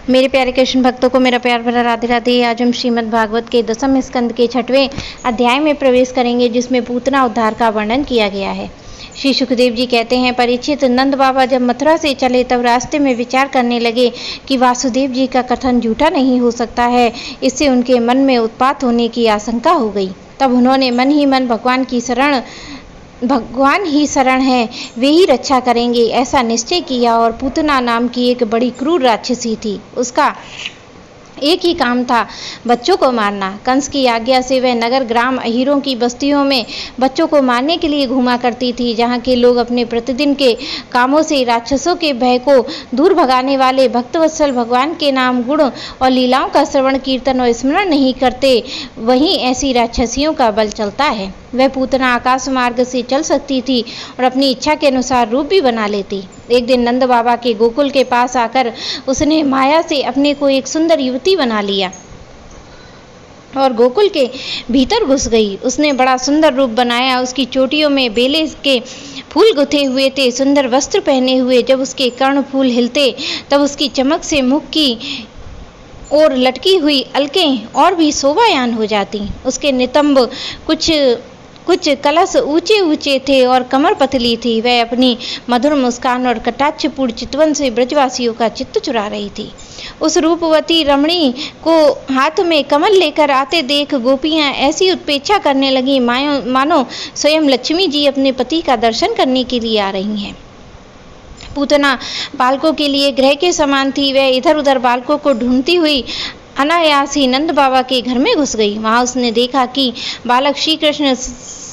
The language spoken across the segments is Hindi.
मेरे प्यारे कृष्ण भक्तों को मेरा प्यार भरा राधे राधे। आज हम श्रीमद् भागवत के 10वें स्कंद के 6वें अध्याय में प्रवेश करेंगे, जिसमें पूतना उद्धार का वर्णन किया गया है। श्री सुखदेव जी कहते हैं, परीक्षित, नंद बाबा जब मथुरा से चले तब रास्ते में विचार करने लगे कि वासुदेव जी का कथन झूठा नहीं हो सकता है। इससे उनके मन में उत्पात होने की आशंका हो गई। तब उन्होंने मन ही मन भगवान ही शरण है, वे ही रक्षा करेंगे, ऐसा निश्चय किया। और पूतना नाम की एक बड़ी क्रूर राक्षसी थी। उसका एक ही काम था, बच्चों को मारना। कंस की आज्ञा से वह नगर ग्राम अहीरों की बस्तियों में बच्चों को मारने के लिए घूमा करती थी, जहाँ के लोग अपने प्रतिदिन के कामों से राक्षसों के भय को दूर भगाने वाले भक्तवत्सल भगवान के नाम, गुण और लीलाओं का श्रवण, कीर्तन और स्मरण नहीं करते, वहीं ऐसी राक्षसियों का बल चलता है। वह पूतना आकाश मार्ग से चल सकती थी और अपनी इच्छा के अनुसार रूप भी बना लेती। एक दिन नंद बाबा के गोकुल के पास आकर उसने माया से अपने को एक सुंदर युवती बना लिया और गोकुल के भीतर घुस गई। उसने बड़ा सुंदर रूप बनाया। उसकी चोटियों में बेले के फूल गुथे हुए थे, सुंदर वस्त्र पहने हुए। जब उसके कर्ण फूल हिलते तब उसकी चमक से मुख की और लटकी हुई अलकें और भी शोभायान हो जाती। उसके नितंब कुछ कलश ऊंचे ऊंचे थे और कमर पतली थी। वह अपनी मधुर मुस्कान और कटाक्षपूर्ण चितवन से ब्रजवासियों का चित्त चुरा रही थी। उस रूपवती रमणी को हाथ में कमल लेकर आते देख गोपियां ऐसी उत्पेक्षा करने लगी मानो स्वयं लक्ष्मी जी अपने पति का दर्शन करने के लिए आ रही हैं। पूतना बालकों के लिए ग्रह के समान थी। वह इधर उधर बालकों को ढूंढती हुई अनायास ही नंद बाबा के घर में घुस गई। वहां उसने देखा कि बालक श्री कृष्ण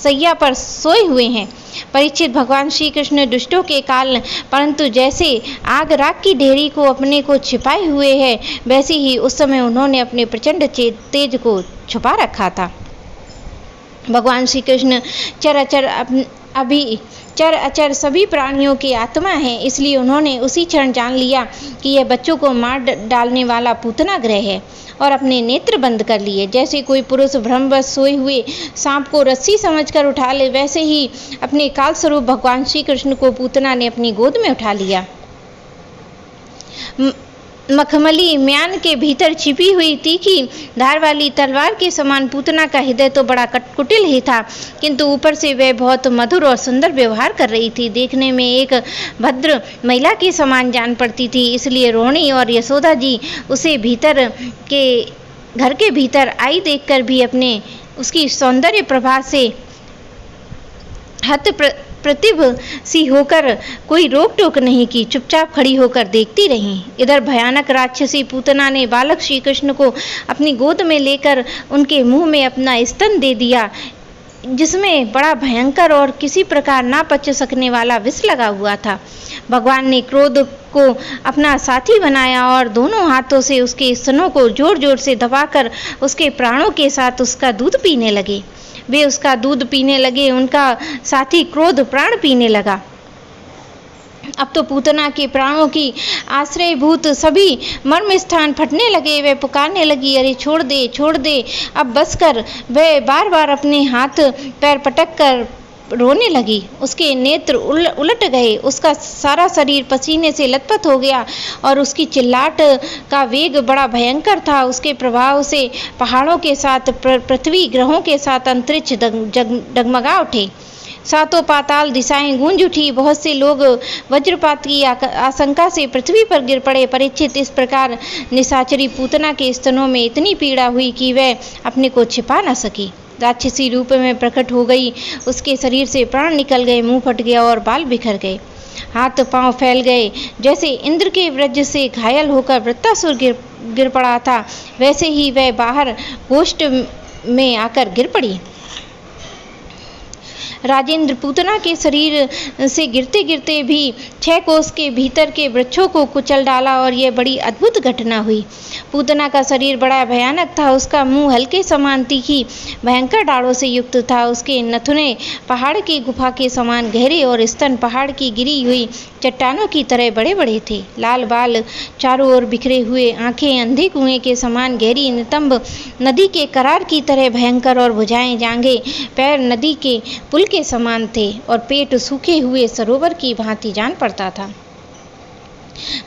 सैया पर सोए हुए हैं। परीक्षित, भगवान श्री कृष्ण दुष्टों के काल, परंतु जैसे आग राख की ढेरी को अपने को छिपाए हुए है, वैसे ही उस समय उन्होंने अपने प्रचंड तेज को छुपा रखा था। भगवान श्री कृष्ण चर अचर सभी प्राणियों की आत्मा है, इसलिए उन्होंने उसी क्षण जान लिया कि यह बच्चों को मार डालने वाला पूतना ग्रह है और अपने नेत्र बंद कर लिए। जैसे कोई पुरुष भ्रमवश सोए हुए सांप को रस्सी समझकर उठा ले, वैसे ही अपने काल स्वरूप भगवान श्री कृष्ण को पूतना ने अपनी गोद में उठा लिया। मखमली म्यान के भीतर छिपी हुई तीखी धार वाली तलवार के समान पूतना का हृदय तो बड़ा कुटिल ही था, किंतु ऊपर से वह बहुत मधुर और सुंदर व्यवहार कर रही थी। देखने में एक भद्र महिला के समान जान पड़ती थी, इसलिए रोहिणी और यशोदा जी उसे घर के भीतर आई देखकर भी अपने उसकी सौंदर्य प्रभा से हत प्रतिभ सी होकर कोई रोक टोक नहीं की, चुपचाप खड़ी होकर देखती रहीं। इधर भयानक राक्षसी पूतना ने बालक श्री कृष्ण को अपनी गोद में लेकर उनके मुंह में अपना स्तन दे दिया, जिसमें बड़ा भयंकर और किसी प्रकार ना पच सकने वाला विष लगा हुआ था। भगवान ने क्रोध को अपना साथी बनाया और दोनों हाथों से उसके स्तनों को जोर जोर से दबाकर उसके प्राणों के साथ उसका दूध पीने लगे। वे उसका दूध पीने लगे, उनका साथी क्रोध प्राण पीने लगा। अब तो पूतना के प्राणों की आश्रयभूत सभी मर्म स्थान फटने लगे। वे पुकारने लगी, अरे छोड़ दे, छोड़ दे, अब बस कर। वह बार बार अपने हाथ पैर पटक कर रोने लगी। उसके नेत्र उलट गए, उसका सारा शरीर पसीने से लथपथ हो गया और उसकी चिल्लाहट का वेग बड़ा भयंकर था। उसके प्रभाव से पहाड़ों के साथ पृथ्वी, ग्रहों के साथ अंतरिक्ष डगमगा उठे। सातों पाताल दिशाएं गूंज उठी। बहुत से लोग वज्रपात की आशंका से पृथ्वी पर गिर पड़े। परीक्षित, इस प्रकार निशाचरी पूतना के स्तनों में इतनी पीड़ा हुई कि वह अपने को छिपा न सकी। राक्षसी रूप में प्रकट हो गई। उसके शरीर से प्राण निकल गए, मुंह फट गया और बाल बिखर गए, हाथ पांव फैल गए। जैसे इंद्र के वज्र से घायल होकर वृत्तासुर गिर पड़ा था, वैसे ही वह बाहर गोष्ठ में आकर गिर पड़ी। राजेंद्र, पूतना के शरीर से गिरते गिरते भी 6 कोस के भीतर के वृक्षों को कुचल डाला और यह बड़ी अद्भुत घटना हुई। पूतना का शरीर बड़ा भयानक था। उसका मुंह हल्के समान तीखी भयंकर डालों से युक्त था। उसके नथुने पहाड़ की गुफा के समान गहरे और स्तन पहाड़ की गिरी हुई चट्टानों की तरह बड़े बड़े थे। लाल बाल चारों ओर बिखरे हुए, आंखें अंधे कुएं के समान गहरी, नितंब नदी के करार की तरह भयंकर और भुजाएं, जांघें, पैर नदी के पुल के समान थे और पेट सूखे हुए सरोवर की भांति जान पड़ता था।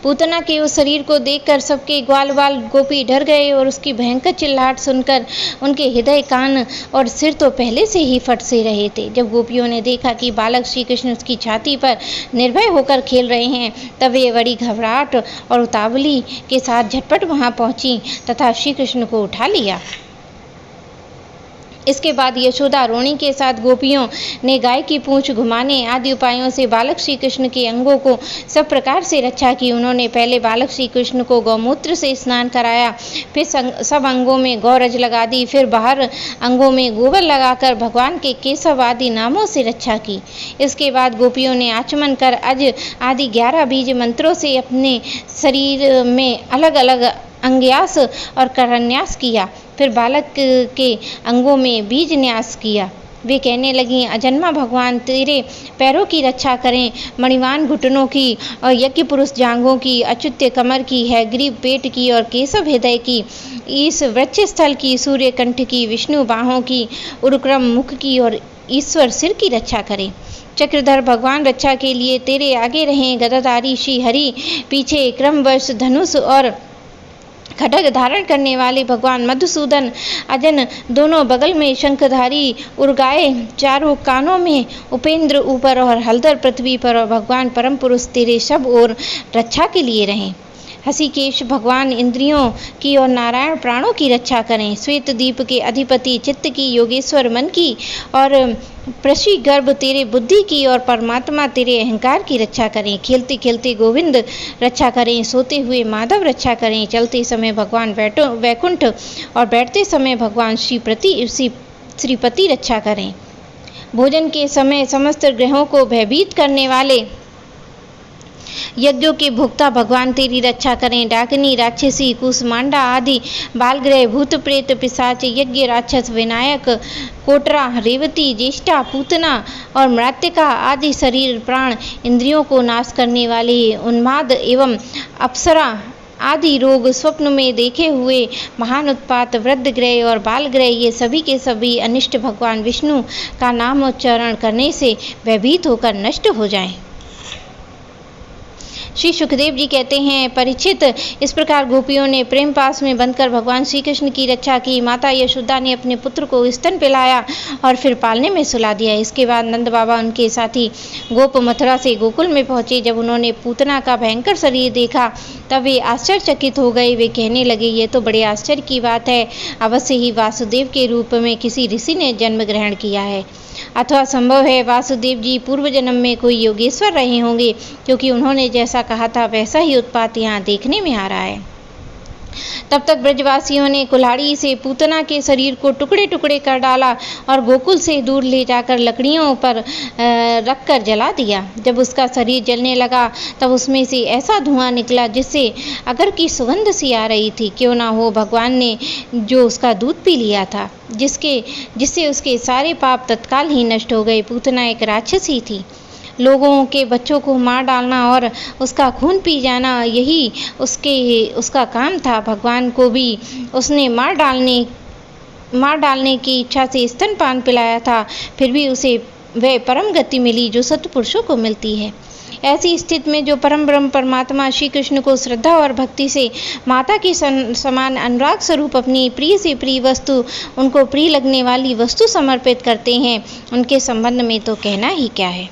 पूतना के उस शरीर को देखकर सबके ग्वाल बाल गोपी डर गए और उसकी भयंकर चिल्लाहट सुनकर उनके हृदय, कान और सिर तो पहले से ही फट से रहे थे। जब गोपियों ने देखा कि बालक श्री कृष्ण उसकी छाती पर निर्भय होकर खेल रहे हैं, तब वे बड़ी घबराहट और उतावली के साथ झटपट वहां पहुंची तथा श्री कृष्ण को उठा लिया। इसके बाद यशोदा रोणी के साथ गोपियों ने गाय की पूंछ घुमाने आदि उपायों से बालक श्री कृष्ण के अंगों को सब प्रकार से रक्षा की। उन्होंने पहले बालक श्री कृष्ण को गौमूत्र से स्नान कराया, फिर सब अंगों में गौरज लगा दी, फिर बाहर अंगों में गोबर लगाकर भगवान के केशव आदि नामों से रक्षा की। इसके बाद गोपियों ने आचमन कर अज आदि 11 बीज मंत्रों से अपने शरीर में अलग अलग अंग्यास और करन्यास किया। फिर बालक के अंगों में बीज न्यास किया। वे कहने लगी, अजन्मा भगवान तेरे पैरों की रक्षा करें, मणिवान घुटनों की और यज्ञ पुरुष जांघों की, अच्युत्य कमर की, हैग्रीव पेट की और केशव हृदय की, इस वृक्ष स्थल की, सूर्य कंठ की, विष्णु बाहों की, उरुक्रम मुख की और ईश्वर सिर की रक्षा करें। चक्रधर भगवान रक्षा के लिए तेरे आगे रहें, गदाधारी श्री हरि पीछे, क्रमवश धनुष और खड्ग धारण करने वाले भगवान मधुसूदन अजन दोनों बगल में, शंखधारी उर्गाए चारों कानों में, उपेंद्र ऊपर और हलधर पृथ्वी पर और भगवान परम पुरुष तेरे सब ओर रक्षा के लिए रहें। हसीकेश भगवान इंद्रियों की और नारायण प्राणों की रक्षा करें। श्वेत दीप के अधिपति चित्त की, योगेश्वर मन की और पृषि गर्भ तेरे बुद्धि की और परमात्मा तेरे अहंकार की रक्षा करें। खेलते खेलते गोविंद रक्षा करें, सोते हुए माधव रक्षा करें, चलते समय भगवान वैकुंठ और बैठते समय भगवान श्रीपति रक्षा करें। भोजन के समय समस्त ग्रहों को भयभीत करने वाले यज्ञों के भोक्ता भगवान तेरी रक्षा करें। डाकिनी, राक्षसी, कुसमांडा आदि बालग्रह, भूत प्रेत, पिशाच, यज्ञ राक्षस, विनायक, कोटरा, रेवती, ज्येष्ठा, पूतना और मृत्तिका आदि शरीर प्राण इंद्रियों को नाश करने वाले उन्माद एवं अप्सरा आदि रोग, स्वप्न में देखे हुए महान उत्पात, वृद्ध ग्रह और बाल ग्रह, ये सभी के सभी अनिष्ट भगवान विष्णु का नाम उच्चारण करने से भयभीत होकर नष्ट हो जाएं। श्री सुखदेव जी कहते हैं, परीक्षित, इस प्रकार गोपियों ने प्रेम पास में बंधकर भगवान श्री कृष्ण की रक्षा की। माता यशोदा ने अपने पुत्र को स्तन पिलाया और फिर पालने में सुला दिया। इसके बाद नंद बाबा उनके साथी गोप मथुरा से गोकुल में पहुंचे। जब उन्होंने पूतना का भयंकर शरीर देखा तब वे आश्चर्यचकित हो गए। वे कहने लगे, ये तो बड़े आश्चर्य की बात है, अवश्य ही वासुदेव के रूप में किसी ऋषि ने जन्म ग्रहण किया है, अथवा संभव है वासुदेव जी पूर्व जन्म में कोई योगेश्वर रहे होंगे, क्योंकि उन्होंने जैसा कहा था वैसा ही उत्पात यहाँ देखने में आ रहा है। तब तक ब्रजवासियों ने कुल्हाड़ी से पूतना के शरीर को टुकड़े टुकड़े कर डाला और गोकुल से दूर ले जाकर लकड़ियों पर रखकर जला दिया। जब उसका शरीर जलने लगा तब उसमें से ऐसा धुआं निकला जिससे अगर की सुगंध सी आ रही थी। क्यों ना हो भगवान ने जो उसका दूध पी लिया था, जिससे उसके सारे पाप तत्काल ही नष्ट हो गए। पूतना एक राक्षसी थी। लोगों के बच्चों को मार डालना और उसका खून पी जाना, यही उसका काम था। भगवान को भी उसने मार डालने की इच्छा से स्तनपान पिलाया था, फिर भी उसे वह परम गति मिली जो सत्पुरुषों को मिलती है। ऐसी स्थिति में जो परम ब्रह्म परमात्मा श्री कृष्ण को श्रद्धा और भक्ति से माता के समान अनुराग स्वरूप अपनी प्रिय से प्रिय वस्तु, उनको प्रिय लगने वाली वस्तु समर्पित करते हैं, उनके संबंध में तो कहना ही क्या है।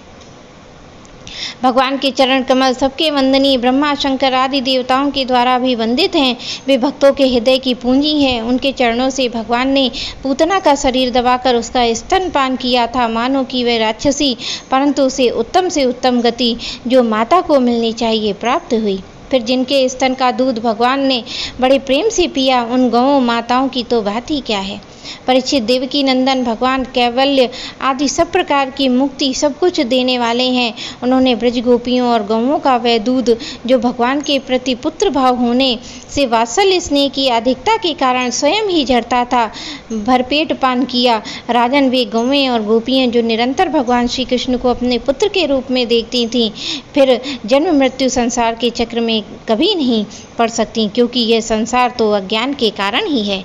भगवान के चरण कमल सबके वंदनीय, ब्रह्मा शंकर आदि देवताओं के द्वारा भी वंदित हैं। वे भक्तों के हृदय की पूंजी हैं। उनके चरणों से भगवान ने पूतना का शरीर दबाकर उसका स्तनपान किया था। मानो कि वह राक्षसी, परंतु उसे उत्तम से उत्तम गति जो माता को मिलनी चाहिए प्राप्त हुई। फिर जिनके स्तन का दूध भगवान ने बड़े प्रेम से पिया, उन गौओं माताओं की तो बात ही क्या है। परीक्षित, देवकी नंदन भगवान कैवल्य आदि सब प्रकार की मुक्ति सब कुछ देने वाले हैं। उन्होंने ब्रज गोपियों और गौओं का वह दूध जो भगवान के प्रति पुत्र भाव होने से वात्सल्य स्नेह की अधिकता के कारण स्वयं ही झरता था, भरपेट पान किया। राजन, वे गौएं और गोपियां जो निरंतर भगवान श्री कृष्ण को अपने पुत्र के रूप में देखती थीं, फिर जन्म मृत्यु संसार के चक्र में में कभी नहीं पड़ सकती, क्योंकि यह संसार तो अज्ञान के कारण ही है।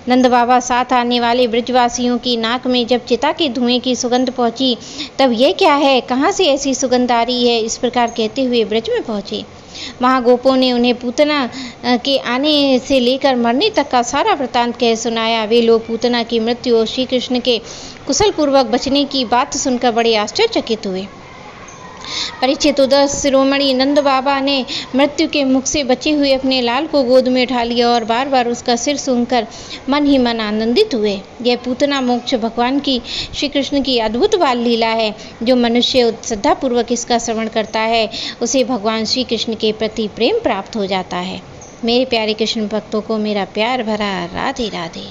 नंद बाबा साथ आने वाले ब्रजवासियों की नाक में जब चिता के धुएं की सुगंध पहुंची, तब ये क्या है, कहाँ से ऐसी सुगंध आ रही है, इस प्रकार कहते हुए ब्रज में पहुंचे। वहाँ गोपों ने उन्हें पूतना के आने से लेकर मरने तक का सारा वृतांत कह सुनाया। वे लोग पूतना की मृत्यु और श्री कृष्ण के कुशल पूर्वक बचने की बात सुनकर बड़े आश्चर्यचकित हुए। परीक्षित उधर शिरोमणि नंद बाबा ने मृत्यु के मुख से बचे हुए अपने लाल को गोद में उठा लिया और बार बार उसका सिर सूंघकर मन ही मन आनंदित हुए। यह पूतना मोक्ष भगवान की श्री कृष्ण की अद्भुत बाल लीला है। जो मनुष्य श्रद्धापूर्वक इसका श्रवण करता है, उसे भगवान श्री कृष्ण के प्रति प्रेम प्राप्त हो जाता है। मेरे प्यारे कृष्ण भक्तों को मेरा प्यार भरा राधे राधे।